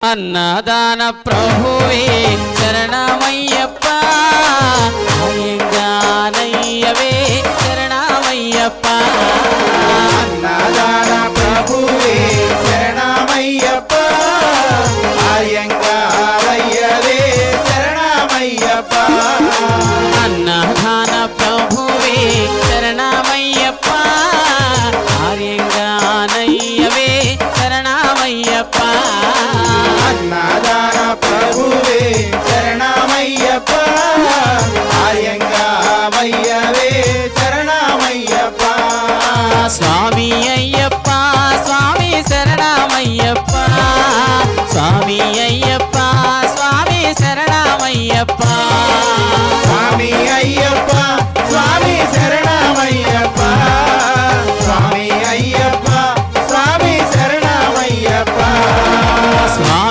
అన్నదాన ప్రభువే శరణమయ్యప్ప అయ్యంగానయ్యవే శరణమయ్యప్ప అన్నదాన ప్రభువే శరణమయ్యప్ప అయ్యంగారయ్యవే శరణమయ్యప్ప అన్నదాన ప్రభువే శరణమయ్యప్ప అయ్యంగానయ్యవే శరణమయ్యప్ప అన్నదాన ప్రభువే శరణమయ్యప్ప అయ్యంగారయ్యవే శరణమయ్యప్ప స్వామి అయ్యప్ప స్వామి శరణమయ్యప్ప స్వామి అయ్యప్ప స్వామి శరణమయ్యప్ప